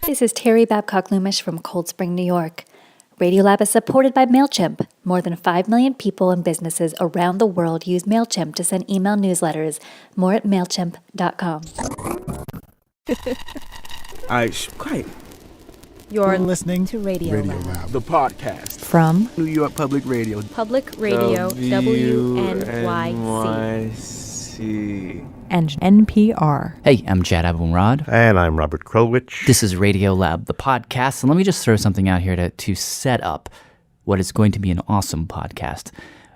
This is Terry Babcock-Loomish from Cold Spring, New York. Radiolab is supported by MailChimp. More than 5 million people and businesses around the world use MailChimp to send email newsletters. More at MailChimp.com. Quiet. You're listening to Radio Lab, the podcast from New York Public Radio. Public Radio WNYC. And NPR. Hey, I'm Chad Abumrad. And I'm Robert Krulwich. This is Radio Lab, the podcast. And let me just throw something out here to set up what is going to be an awesome podcast.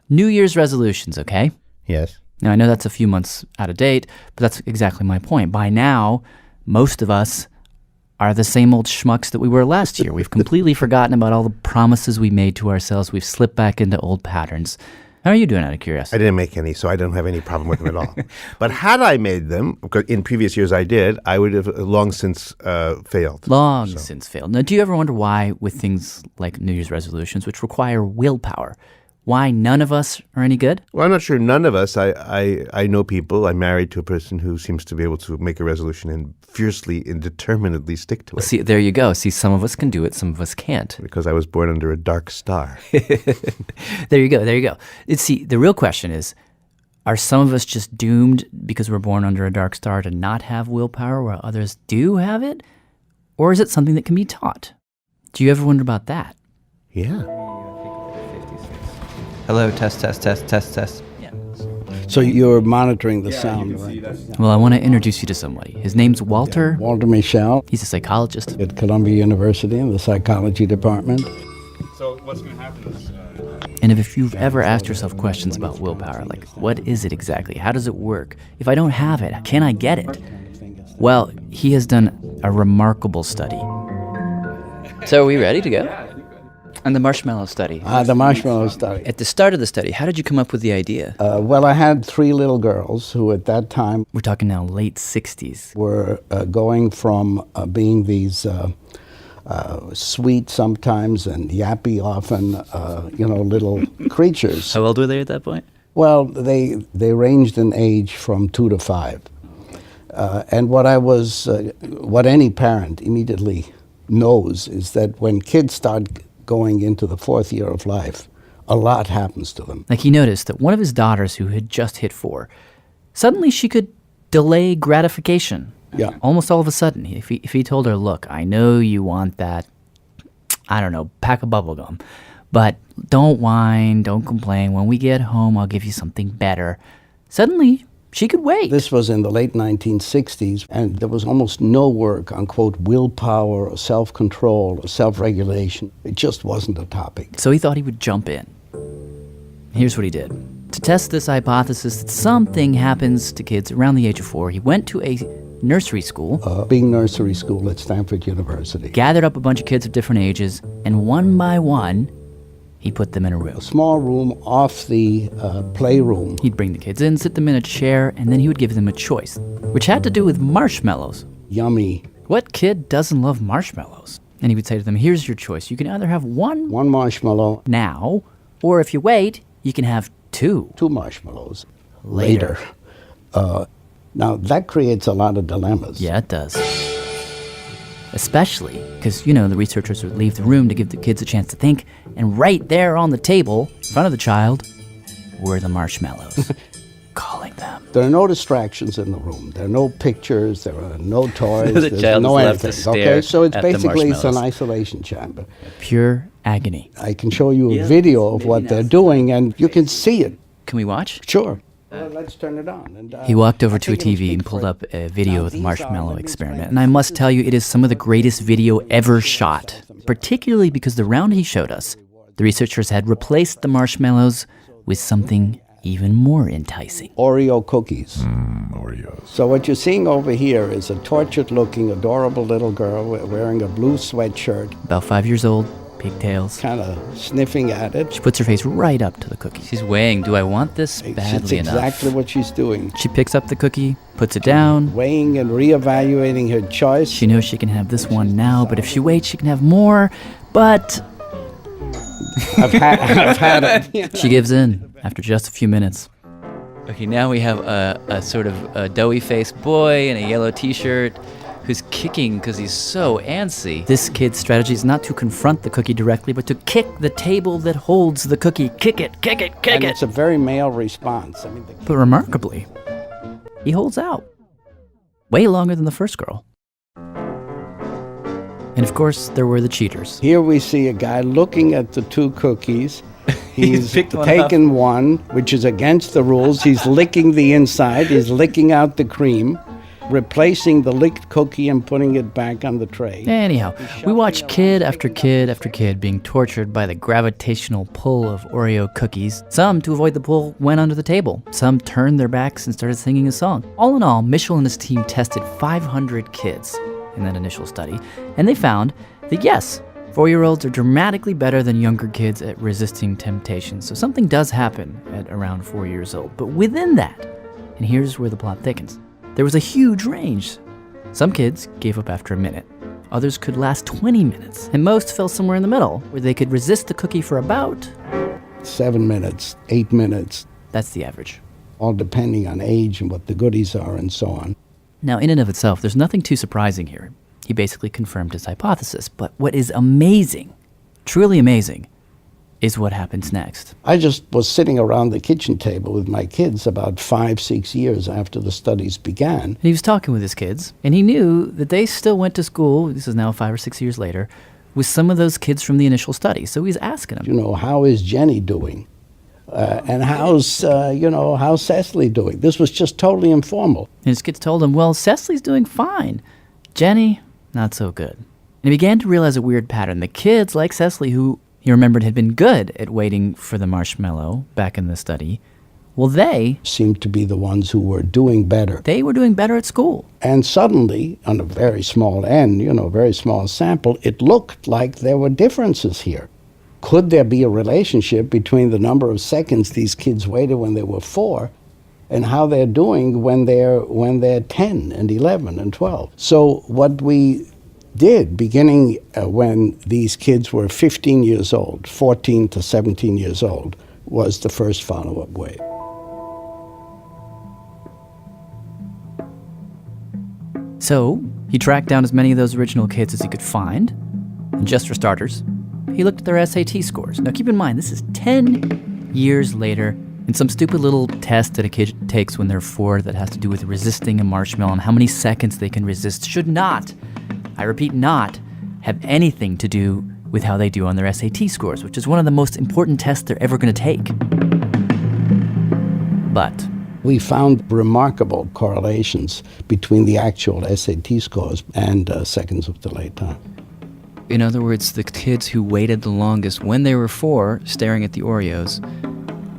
New Year's resolutions, okay? Yes. Now, I know that's a few months out of date, but that's exactly my point. By now, most of us are the same old schmucks that we were last year. We've completely forgotten about all the promises we made to ourselves. We've slipped back into old patterns. How are you doing, out of curiosity? I didn't make any, so I don't have any problem with them at all. But had I made them, because in previous years I did, I would have long since failed. Since failed. Now, do you ever wonder why, with things like New Year's resolutions, which require willpower, why none of us are any good? Well, I'm not sure none of us. I know people. I'm married to a person who seems to be able to make a resolution and fiercely and determinedly stick to it. See, there you go. See, some of us can do it, some of us can't. Because I was born under a dark star. There you go. See, the real question is, are some of us just doomed because we're born under a dark star to not have willpower while others do have it? Or is it something that can be taught? Do you ever wonder about that? Yeah. Hello, test. Yeah. So you're monitoring the sound, right? Well, I want to introduce you to somebody. His name's Walter. Walter Michel. He's a psychologist At Columbia University in the psychology department. So what's going to happen is... And if you've ever asked yourself questions about willpower, like, what is it exactly? How does it work? If I don't have it, can I get it? Well, he has done a remarkable study. So are we ready to go? And the marshmallow study. The marshmallow study. At the start of the study, how did you come up with the idea? Well, I had 3 little girls who at that time We're talking now late 60s. were going from being these sweet sometimes and yappy often, little creatures. How old were they at that point? Well, they ranged in age from 2 to 5. And what any parent immediately knows is that when kids start going into the 4th year of life, a lot happens to them. Like, he noticed that one of his daughters, who had just hit 4, suddenly she could delay gratification. Yeah. Almost all of a sudden. If he told her, look, I know you want that, I don't know, pack of bubble gum, but don't whine, don't complain. When we get home, I'll give you something better. Suddenly, she could wait. This was in the late 1960s, and there was almost no work on, quote, willpower or self-control or self-regulation. It just wasn't a topic. So he thought he would jump in. Here's what he did. To test this hypothesis that something happens to kids around the age of 4, he went to a nursery school. A big nursery school at Stanford University. Gathered up a bunch of kids of different ages, and one by one, he put them in a room. A small room off the playroom. He'd bring the kids in, sit them in a chair, and then he would give them a choice, which had to do with marshmallows. Yummy. What kid doesn't love marshmallows? And he would say to them, here's your choice. You can either have one marshmallow now, or if you wait, you can have 2. 2 marshmallows later. Now, that creates a lot of dilemmas. Yeah, it does. Especially because, the researchers would leave the room to give the kids a chance to think, and right there on the table, in front of the child, were the marshmallows, calling them. There are no distractions in the room. There are no pictures. There are no toys. The There's child no is left to anything. stare Okay, so it's at the basically it's an marshmallows. isolation chamber. Pure agony. I can show you a video of what they're doing, and you can see it. Can we watch? Sure. Well, let's turn it on. And, He walked over I to a think it'll TV speak and pulled for up it. a video Now, of the these marshmallow let me experiment. explain. And I must tell you, it is some of the greatest video ever shot, particularly because the round he showed us, the researchers had replaced the marshmallows with something even more enticing. Oreo cookies. Oreos. So what you're seeing over here is a tortured-looking, adorable little girl wearing a blue sweatshirt, About 5 years old, pigtails. kind of sniffing at it. She puts her face right up to the cookie. She's weighing, do I want this It's badly enough? exactly what she's doing. She picks up the cookie, puts it down. Weighing and reevaluating her choice. She knows she can have this one now, but if she waits, she can have more. But I've had it. she gives in after just a few minutes. Okay, now we have a sort of a doughy-faced boy in a yellow t-shirt who's kicking because he's so antsy. This kid's strategy is not to confront the cookie directly, but to kick the table that holds the cookie. Kick it, kick it, kick And it. it's a very male response. I mean, But remarkably, he holds out. Way longer than the first girl. And of course, there were the cheaters. here we see a guy looking at the two cookies. He's picked one taken one, which is against the rules. He's licking the inside. He's licking out the cream, replacing the licked cookie and putting it back on the tray. Anyhow, we watch kid after kid after kid being tortured by the gravitational pull of Oreo cookies. Some, to avoid the pull, went under the table. Some turned their backs and started singing a song. All in all, Mitchell and his team tested 500 kids in that initial study, and they found that yes, 4-year-olds are dramatically better than younger kids at resisting temptation. So something does happen at around 4 years old. But within that, and here's where the plot thickens, there was a huge range. Some kids gave up after a minute. Others could last 20 minutes. And most fell somewhere in the middle, where they could resist the cookie for about 7 minutes, 8 minutes, that's the average. all depending on age and what the goodies are and so on. Now, in and of itself, there's nothing too surprising here. He basically confirmed his hypothesis. But what is amazing, truly amazing, is what happens next. I just was sitting around the kitchen table with my kids about 5-6 years after the studies began. And he was talking with his kids, and he knew that they still went to school, this is now 5 or 6 years later, with some of those kids from the initial study. So he's asking them, You know, how is Jenny doing? And how's Cecily doing? This was just totally informal. and his kids told him, well, Cecily's doing fine. Jenny, not so good. And he began to realize a weird pattern. The kids, like Cecily, who he remembered had been good at waiting for the marshmallow back in the study, well, they Seemed to be the ones who were doing better. were doing better at school. And suddenly, on a very small end, very small sample, it looked like there were differences here. Could there be a relationship between the number of seconds these kids waited when they were 4 and how they're doing when they're 10 and 11 and 12? So what we did, beginning when these kids were 15 years old, 14 to 17 years old, was the first follow-up wave. So he tracked down as many of those original kids as he could find. And just for starters, he looked at their SAT scores. Now keep in mind, this is 10 years later, and some stupid little test that a kid takes when they're 4 that has to do with resisting a marshmallow and how many seconds they can resist should not, I repeat, not have anything to do with how they do on their SAT scores, which is one of the most important tests they're ever going to take. But we found remarkable correlations between the actual SAT scores and seconds of delay time. in other words, the kids who waited the longest when they were 4, staring at the Oreos,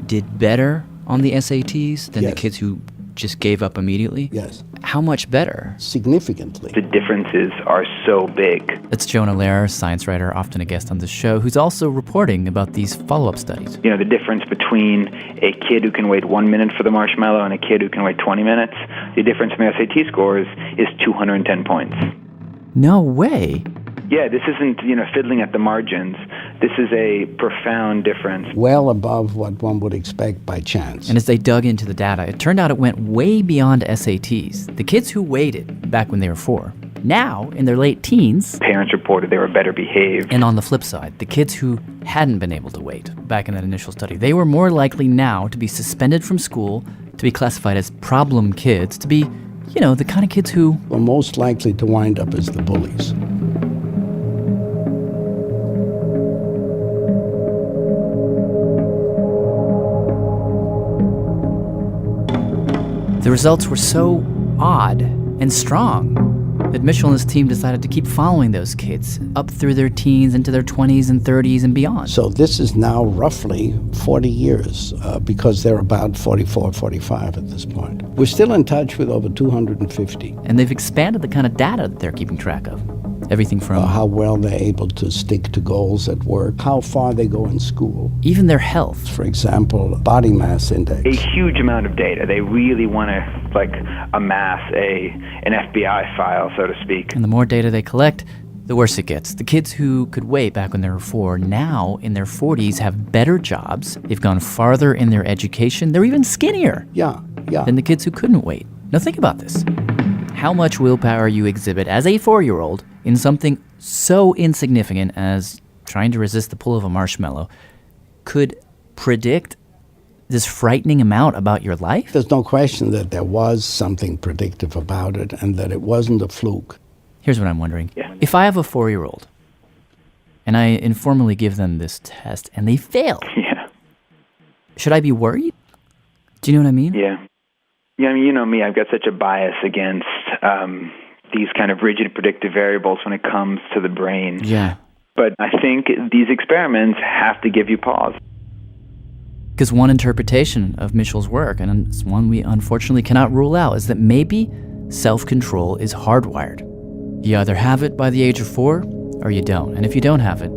did better on the SATs than the kids who just gave up immediately? Yes. How much better? Significantly. The differences are so big. That's Jonah Lehrer, science writer, often a guest on this show, who's also reporting about these follow-up studies. You know, the difference between a kid who can wait 1 minute for the marshmallow and a kid who can wait 20 minutes, the difference in the SAT scores is 210 points. No way. Yeah, this isn't, fiddling at the margins. This is a profound difference. Well above what one would expect by chance. And as they dug into the data, it turned out it went way beyond SATs. The kids who waited back when they were 4, now in their late teens, Parents reported they were better behaved. and on the flip side, the kids who hadn't been able to wait back in that initial study, they were more likely now to be suspended from school, to be classified as problem kids, to be, the kind of kids who were most likely to wind up as the bullies. The results were so odd and strong that Mitchell and his team decided to keep following those kids up through their teens, into their 20s and 30s and beyond. So this is now roughly 40 years because they're about 44, 45 at this point. We're still in touch with over 250. And they've expanded the kind of data that they're keeping track of. Everything from how well they're able to stick to goals at work, how far they go in school. Even their health. For example, body mass index. A huge amount of data. They really want to amass an FBI file, so to speak. And the more data they collect, the worse it gets. The kids who could wait back when they were 4, now in their 40s have better jobs. They've gone farther in their education. They're even skinnier than the kids who couldn't wait. Now think about this. how much willpower you exhibit as a 4-year-old in something so insignificant as trying to resist the pull of a marshmallow could predict this frightening amount about your life? There's no question that there was something predictive about it and that it wasn't a fluke. Here's what I'm wondering. Yeah. If I have a 4-year-old and I informally give them this test and they fail, Yeah. should I be worried? Do you know what I mean? Yeah. Yeah, I mean, you know me, I've got such a bias against these kind of rigid predictive variables when it comes to the brain. Yeah. But I think these experiments have to give you pause. Because one interpretation of Mitchell's work, and it's one we unfortunately cannot rule out, is that maybe self-control is hardwired. You either have it by the age of 4 or you don't. And if you don't have it,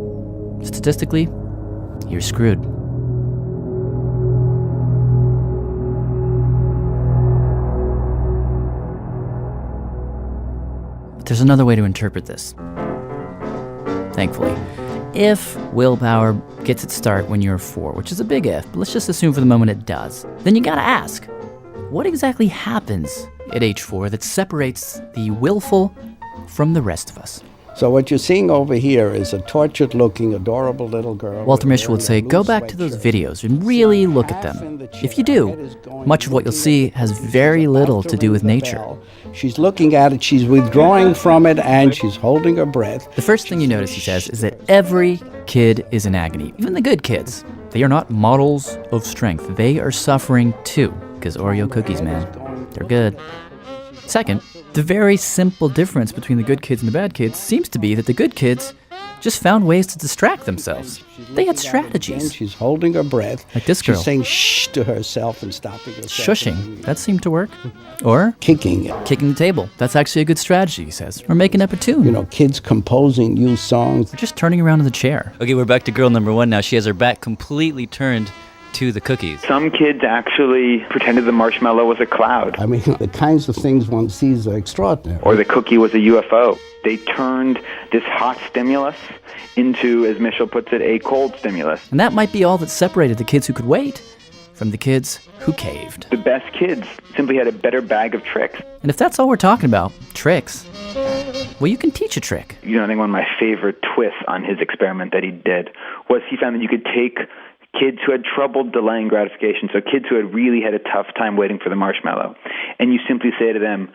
statistically, you're screwed. But there's another way to interpret this. Thankfully. If willpower gets its start when you're 4, which is a big if, but let's just assume for the moment it does, then you gotta ask, what exactly happens at age 4 that separates the willful from the rest of us? So what you're seeing over here is a tortured-looking, adorable little girl. Walter Mischel would say, go back to those videos and really look at them. If you do, much of what you'll see has very little to do with nature. She's looking at it, she's withdrawing from it, and she's holding her breath. The first thing you notice, he says, is that every kid is in agony. Even the good kids. They are not models of strength. They are suffering too. Because Oreo cookies, man, they're good. Second, the very simple difference between the good kids and the bad kids seems to be that the good kids just found ways to distract themselves. They had strategies. She's holding her breath. Like this girl. She's saying shh to herself and stopping herself. Shushing. That seemed to work. Or Kicking it. kicking the table. That's actually a good strategy, he says. Or making up a tune. You know, kids composing new songs. Or just turning around in the chair. Okay, we're back to girl number 1 now. She has her back completely turned to the cookies. Some kids actually pretended the marshmallow was a cloud. I mean, the kinds of things one sees are extraordinary. Or the cookie was a UFO. They turned this hot stimulus into, as Mischel puts it, a cold stimulus. And that might be all that separated the kids who could wait from the kids who caved. The best kids simply had a better bag of tricks. And if that's all we're talking about, tricks, well, you can teach a trick. You know, I think one of my favorite twists on his experiment that he did was he found that you could take kids who had trouble delaying gratification, so kids who had really had a tough time waiting for the marshmallow, and you simply say to them,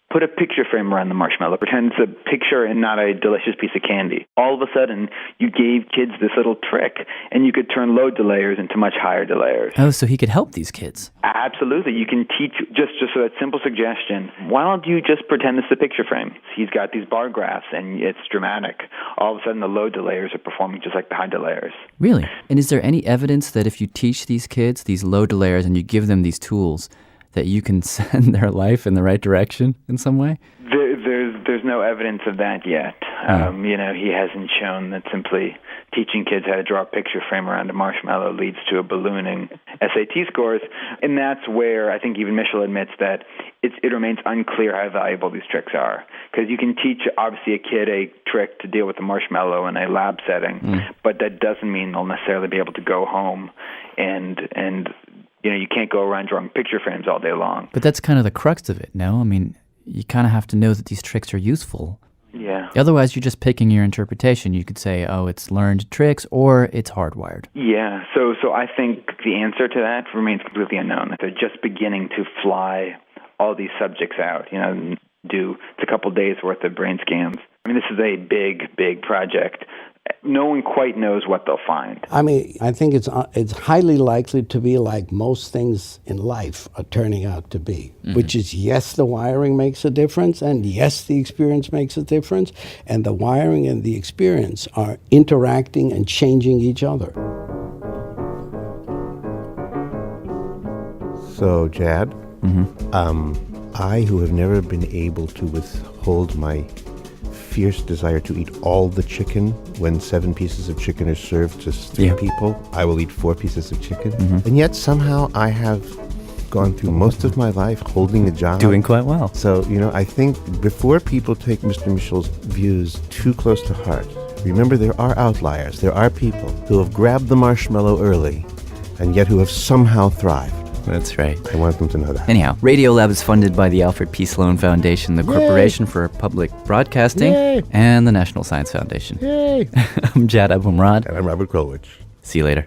put a picture frame around the marshmallow. Pretend it's a picture and not a delicious piece of candy. All of a sudden, you gave kids this little trick, and you could turn low delayers into much higher delayers. Oh, so he could help these kids. Absolutely. You can teach, just for that simple suggestion, why don't you just pretend it's the picture frame? He's got these bar graphs, and it's dramatic. All of a sudden, the low delayers are performing just like the high delayers. Really? And is there any evidence that if you teach these kids these low delayers and you give them these tools, that you can send their life in the right direction in some way? There's no evidence of that yet. You know, he hasn't shown that simply teaching kids how to draw a picture frame around a marshmallow leads to a ballooning SAT scores. And that's where I think even Mischel admits that it remains unclear how valuable these tricks are. Because you can teach, obviously, a kid a trick to deal with the marshmallow in a lab setting, but that doesn't mean they'll necessarily be able to go home and you know, you can't go around drawing picture frames all day long. But that's kind of the crux of it, no? I mean, you kind of have to know that these tricks are useful. Yeah. Otherwise, you're just picking your interpretation. You could say, oh, it's learned tricks, or it's hardwired. Yeah, so I think the answer to that remains completely unknown. They're just beginning to fly all these subjects out, you know, it's a couple days worth of brain scans. I mean, this is a big, big project. No one quite knows what they'll find. I mean, I think it's highly likely to be like most things in life are turning out to be, which is, yes, the wiring makes a difference, and yes, the experience makes a difference, and the wiring and the experience are interacting and changing each other. So, Jad, I, who have never been able to withhold my fierce desire to eat all the chicken when 7 pieces of chicken are served to 3 people, I will eat 4 pieces of chicken. And yet somehow I have gone through most of my life holding a job. Doing quite well. So, you know, I think before people take Mr. Mischel's views too close to heart, remember there are outliers. There are people who have grabbed the marshmallow early and yet who have somehow thrived. That's right. I want them to know that. Anyhow, Radiolab is funded by the Alfred P. Sloan Foundation, the Corporation for Public Broadcasting, Yay! and the National Science Foundation. Yay! I'm Jad Abumrad. And I'm Robert Krulwich. See you later.